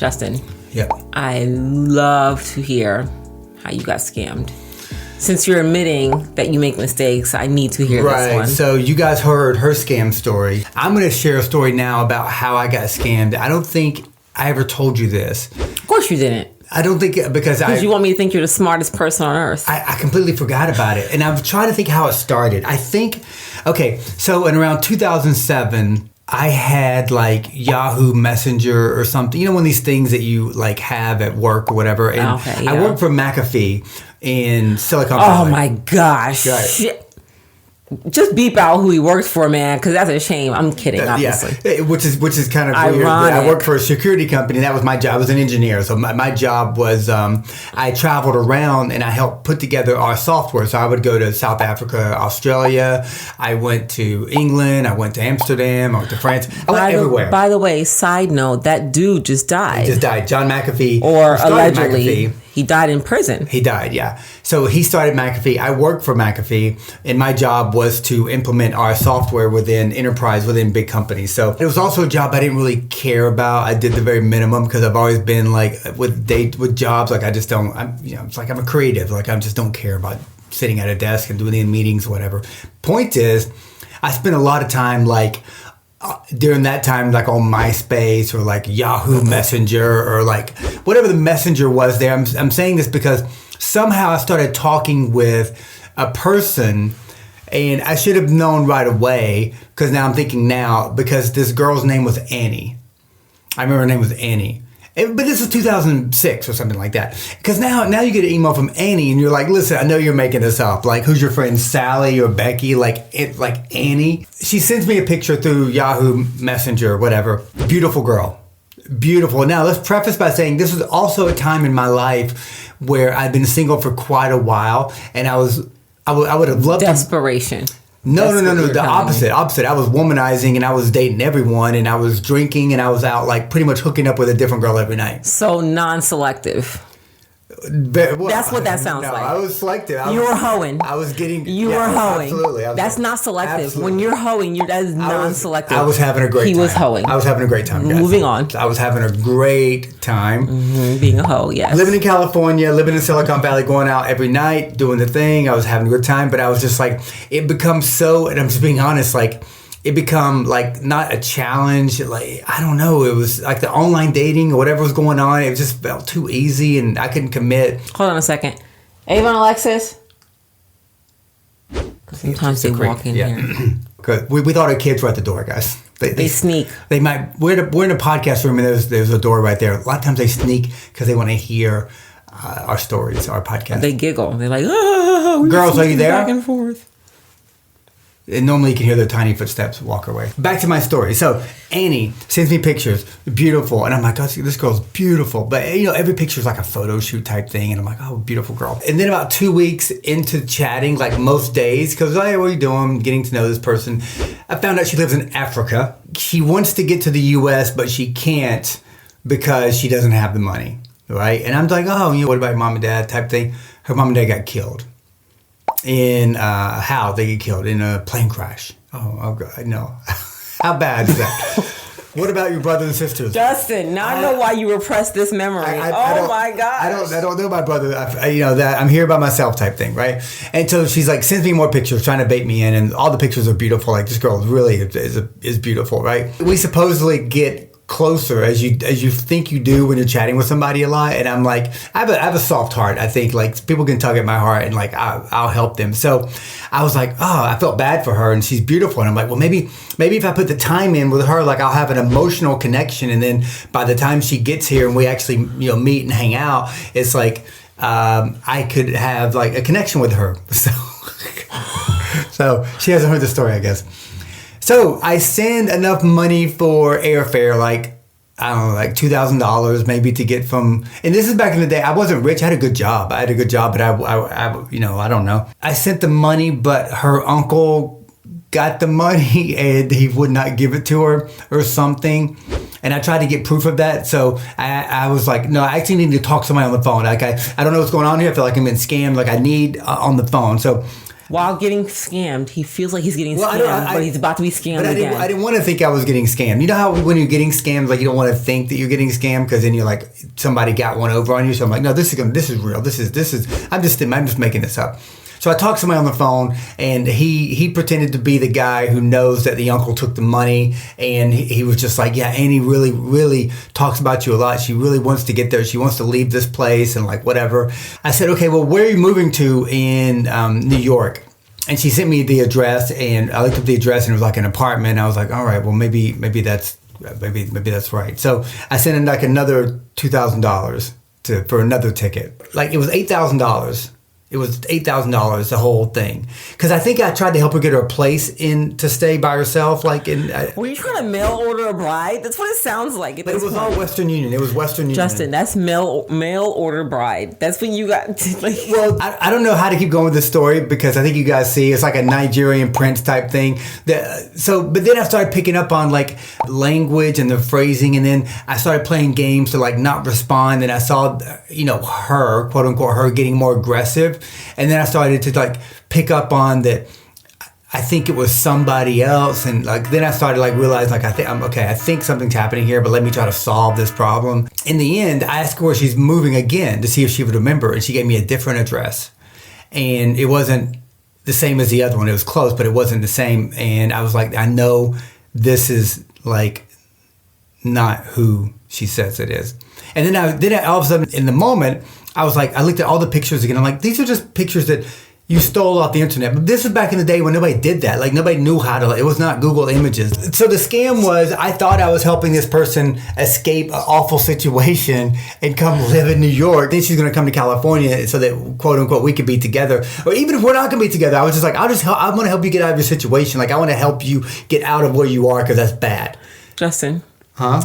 Justin. Yep. I love to hear how you got scammed. Since you're admitting that you make mistakes, I need to hear this one. So you guys heard her scam story. I'm going to share a story now about how I got scammed. I don't think I ever told you this. Of course you didn't. I don't think because you want me to think you're the smartest person on earth. I completely forgot about it. And I'm trying to think how it started. I think, so in around 2007, I had like Yahoo Messenger or something. You know, one of these things that you like have at work or whatever. And I worked for McAfee in Silicon Valley. Oh my gosh. Right. Just beep out who he works for, man, because that's a shame. I'm kidding, obviously. Yeah, which is kind of ironic. Weird. I worked for a security company. That was my job. I was an engineer. So my job was I traveled around and I helped put together our software. So I would go to South Africa, Australia. I went to England. I went to Amsterdam. I went to France. I went everywhere. By the way, side note, that dude just died. He just died. John McAfee. Or allegedly. McAfee. He died in prison. He died, yeah. So he started McAfee. I worked for McAfee, and my job was to implement our software within enterprise, within big companies. So it was also a job I didn't really care about. I did the very minimum because I've always been like with jobs, like I just don't. It's like I'm a creative. Like I just don't care about sitting at a desk and doing meetings or whatever. Point is, I spent a lot of time like. During that time, like on MySpace or like Yahoo Messenger or like whatever the messenger was there. I'm saying this because somehow I started talking with a person and I should have known right away because now I'm thinking now because this girl's name was Annie. I remember her name was Annie. But this was 2006 or something like that. Because now you get an email from Annie and you're like, listen, I know you're making this up. Like, who's your friend, Sally or Becky? Like Annie. She sends me a picture through Yahoo Messenger or whatever. Beautiful girl. Beautiful. Now, let's preface by saying this was also a time in my life where I'd been single for quite a while. And I would have loved desperation. No. The opposite. I was womanizing and I was dating everyone and I was drinking and I was out like pretty much hooking up with a different girl every night. So non-selective. That's what that sounds like. I was selective. You were hoeing. I was getting. You were hoeing. Absolutely. That's not selective. Absolutely. When you're hoeing, that is non-selective. I was having a great time. He was hoeing. I was having a great time, guys. Moving on. I was having a great time. Mm-hmm. Being a hoe, yes. Living in California, living in Silicon Valley, going out every night, doing the thing. I was having a good time, but I was just like, it becomes so, and I'm just being honest, like, it become like not a challenge. Like, I don't know. It was like the online dating or whatever was going on. It just felt too easy and I couldn't commit. Hold on a second. Avon, Alexis? Because sometimes they walk in here. Good. We thought our kids were at the door, guys. They sneak. They might. We're in a podcast room and there's a door right there. A lot of times they sneak because they want to hear our stories, our podcast. They giggle. They're like, oh, girls, are you there? Back and forth. And normally you can hear their tiny footsteps walk away. Back to my story. So Annie sends me pictures, beautiful. And I'm like, oh, this girl's beautiful. But, every picture is like a photo shoot type thing. And I'm like, oh, beautiful girl. And then about 2 weeks into chatting, like most days, because, hey, what are you doing? Getting to know this person. I found out she lives in Africa. She wants to get to the U.S., but she can't because she doesn't have the money, right? And I'm like, oh, what about your mom and dad type thing? Her mom and dad got killed. In how they get killed in a plane crash. Oh God, no. How bad is that? What about your brothers and sisters? Justin, now I know why you repressed this memory. Oh my God! I don't know my brother. That I'm here by myself type thing, right? And so she's like sends me more pictures, trying to bait me in, and all the pictures are beautiful. Like this girl really is beautiful, right? We supposedly get closer as you think you do when you're chatting with somebody a lot, and I'm like, I have a soft heart. I think like people can tug at my heart, and like I'll help them. So I was like, oh, I felt bad for her, and she's beautiful, and I'm like, well, maybe if I put the time in with her, like I'll have an emotional connection, and then by the time she gets here and we actually meet and hang out, it's like I could have like a connection with her. So she hasn't heard the story, I guess. So I send enough money for airfare, like, I don't know, like $2,000 maybe to get from, and this is back in the day. I wasn't rich. I had a good job, but I don't know. I sent the money, but her uncle got the money and he would not give it to her or something. And I tried to get proof of that. So I was like, no, I actually need to talk to somebody on the phone. Like I don't know what's going on here. I feel like I'm being scammed. Like I need on the phone. So while getting scammed, he feels like he's getting scammed, but he's about to be scammed again. I didn't want to think I was getting scammed. You know how when you're getting scammed, like you don't want to think that you're getting scammed because then you're like somebody got one over on you. So I'm like, no, this is real. This is. I'm just making this up. So I talked to somebody on the phone, and he pretended to be the guy who knows that the uncle took the money, and he was just like, yeah, Annie really, really talks about you a lot. She really wants to get there. She wants to leave this place and like whatever. I said, okay, well, where are you moving to in New York? And she sent me the address, and I looked up the address, and it was like an apartment. I was like, all right, well, maybe that's right. So I sent in like another $2,000 for another ticket. Like it was $8,000. It was $8,000, the whole thing. Because I think I tried to help her get her place to stay by herself. Were you trying to mail order a bride? That's what it sounds like. But it was all Western Union. It was Western Union. Justin, that's mail order bride. That's when you got Well, I don't know how to keep going with this story because I think you guys see it's like a Nigerian prince type thing. But then I started picking up on like language and the phrasing, and then I started playing games to like not respond, and I saw her, quote unquote, her getting more aggressive. And then I started to like pick up on that. I think it was somebody else, and like then I started like realize like I think something's happening here, but let me try to solve this problem. In the end, I asked her where she's moving again to see if she would remember, and she gave me a different address, and it wasn't the same as the other one. It was close, but it wasn't the same. And I was like, I know this is like not who she says it is. And then all of a sudden in the moment, I was like, I looked at all the pictures again. I'm like, these are just pictures that you stole off the internet. But this was back in the day when nobody did that. Like nobody knew how to, it was not Google Images. So the scam was, I thought I was helping this person escape an awful situation and come live in New York. Then she's going to come to California so that quote unquote we could be together. Or even if we're not going to be together, I was just like, I want to help you get out of your situation. Like I want to help you get out of where you are because that's bad. Justin. Huh?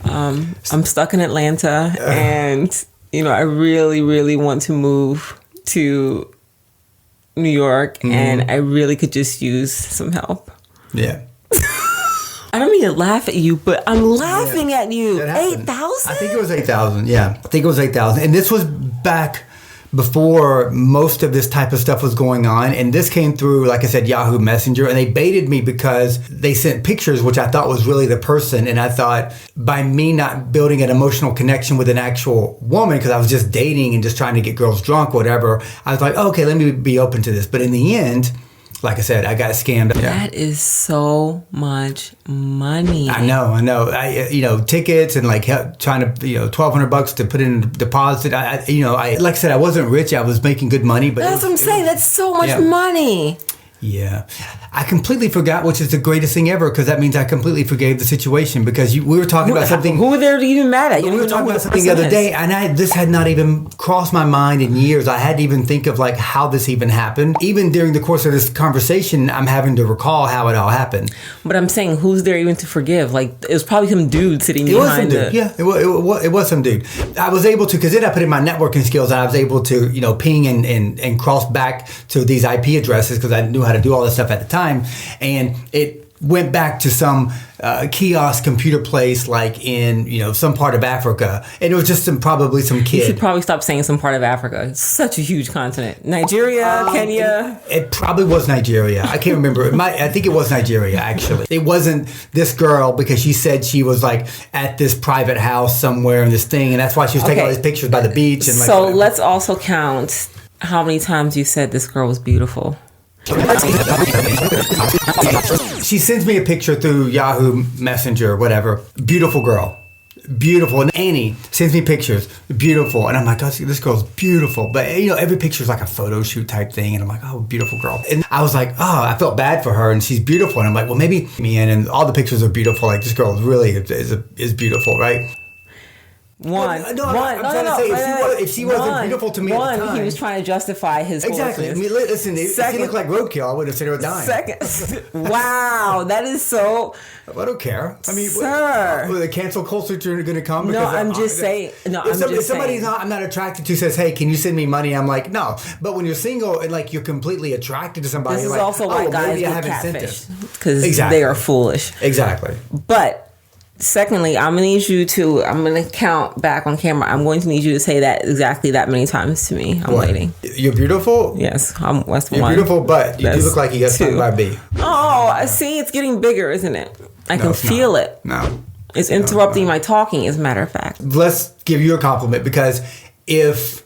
I'm stuck in Atlanta and I really, really want to move to New York, and I really could just use some help. Yeah. I don't mean to laugh at you, but I'm laughing at you. 8,000? I think it was 8,000. Yeah, I think it was 8,000, and this was back before most of this type of stuff was going on. And this came through, like I said, Yahoo Messenger, and they baited me because they sent pictures, which I thought was really the person. And I thought by me not building an emotional connection with an actual woman, because I was just dating and just trying to get girls drunk, whatever, I was like, oh, okay, let me be open to this. But in the end, like I said, I got scammed. That is so much money. I know. Tickets and like trying to, $1,200 to put in a deposit. Like I said, I wasn't rich. I was making good money, but that's what I'm saying. That's so much money. Yeah. I completely forgot, which is the greatest thing ever, because that means I completely forgave the situation, because we were talking about something. Who were there to even mad at? We were talking about something the other day, and this had not even crossed my mind in years. I had to even think of like how this even happened. Even during the course of this conversation, I'm having to recall how it all happened. But I'm saying, who's there even to forgive? Like, it was probably some dude sitting behind it. Yeah, it was some dude. I was able to, because then I put in my networking skills, and I was able to, ping and cross back to these IP addresses, because I knew how to do all this stuff at the time. And it went back to some kiosk computer place like in some part of Africa, and it was just probably some kid. You should probably stop saying some part of Africa. It's such a huge continent. Nigeria, Kenya. It probably was Nigeria. I can't remember. I think it was Nigeria, actually. It wasn't this girl, because she said she was like at this private house somewhere in this thing, and that's why she was taking all these pictures by the beach. And so let's also count how many times you said this girl was beautiful. She sends me a picture through Yahoo Messenger or whatever. Beautiful girl. Beautiful. And Annie sends me pictures. Beautiful. And I'm like, oh, this girl's beautiful. But, every picture is like a photo shoot type thing. And I'm like, oh, beautiful girl. And I was like, oh, I felt bad for her. And she's beautiful. And I'm like, well, maybe me in. And all the pictures are beautiful. Like, this girl really is beautiful, right? If she wasn't beautiful to me at the time. He was trying to justify his exactly. I mean, listen, if she looked like roadkill, I wouldn't have sent her a dime. Wow, that is so. I don't care. I mean, sir, the cancel culture going to come? No, I'm just saying. No, I'm just saying. If somebody's I'm not attracted to says, hey, can you send me money? I'm like, no. But when you're single and like you're completely attracted to somebody, this is like, also why guys get catfish, because they are foolish. Exactly. But Secondly, I'm going to count back on camera. I'm going to need you to say that exactly that many times to me. I'm waiting. You're beautiful? Yes. That's You're one. beautiful, but you do look like you got stung by a bee. Oh, I see. It's getting bigger, isn't it? I can feel it. No. It's interrupting my talking, as a matter of fact. Let's give you a compliment, because if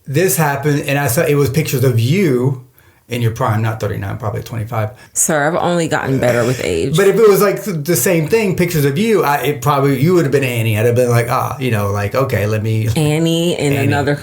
this happened and I saw it was pictures of you in your prime, not 39, probably 25. Sir, I've only gotten better with age. But if it was like the same thing, pictures of you, you would have been Annie. I'd have been like, okay, let me. Annie and another.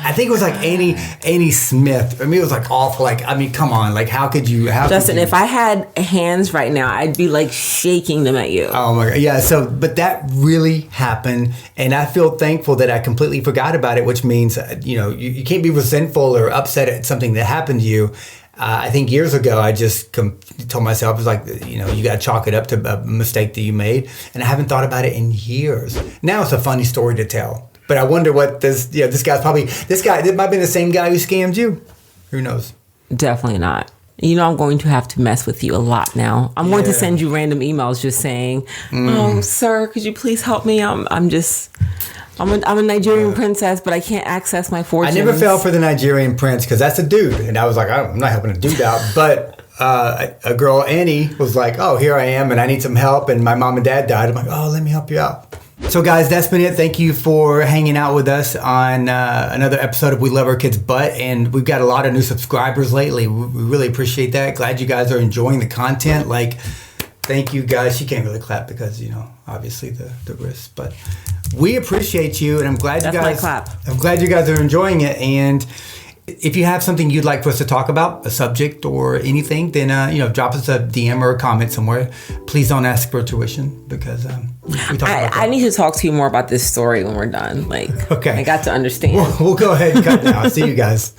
I think it was like Annie Smith. I mean, it was like awful. Like, I mean, come on. Like, how could you? Justin, if I had hands right now, I'd be like shaking them at you. Oh my God. Yeah. So, but that really happened. And I feel thankful that I completely forgot about it, which means, you can't be resentful or upset at something that happened to you. I think years ago, I just told myself, it was like, you got to chalk it up to a mistake that you made. And I haven't thought about it in years. Now it's a funny story to tell. But I wonder what this guy, it might be the same guy who scammed you. Who knows? Definitely not. I'm going to have to mess with you a lot now. I'm going to send you random emails just saying, "Oh, sir, could you please help me? I'm a Nigerian princess, but I can't access my fortunes." I never fell for the Nigerian prince because that's a dude, and I was like, I'm not helping a dude out. But a girl, Annie, was like, "Oh, here I am, and I need some help, and my mom and dad died." I'm like, "Oh, let me help you out." So guys, that's been it. Thank you for hanging out with us on another episode of We Love Our Kids Butt. And we've got a lot of new subscribers lately. We really appreciate that. Glad you guys are enjoying the content. Thank you guys. She can't really clap because, obviously the wrist. But we appreciate you, and I'm glad that's you guys. my clap. I'm glad you guys are enjoying it. And if you have something you'd like for us to talk about, a subject or anything, then drop us a DM or a comment somewhere. Please don't ask for tuition because we talk about that. I need to talk to you more about this story when we're done. Okay, I got to understand. We'll go ahead and cut now. See you guys.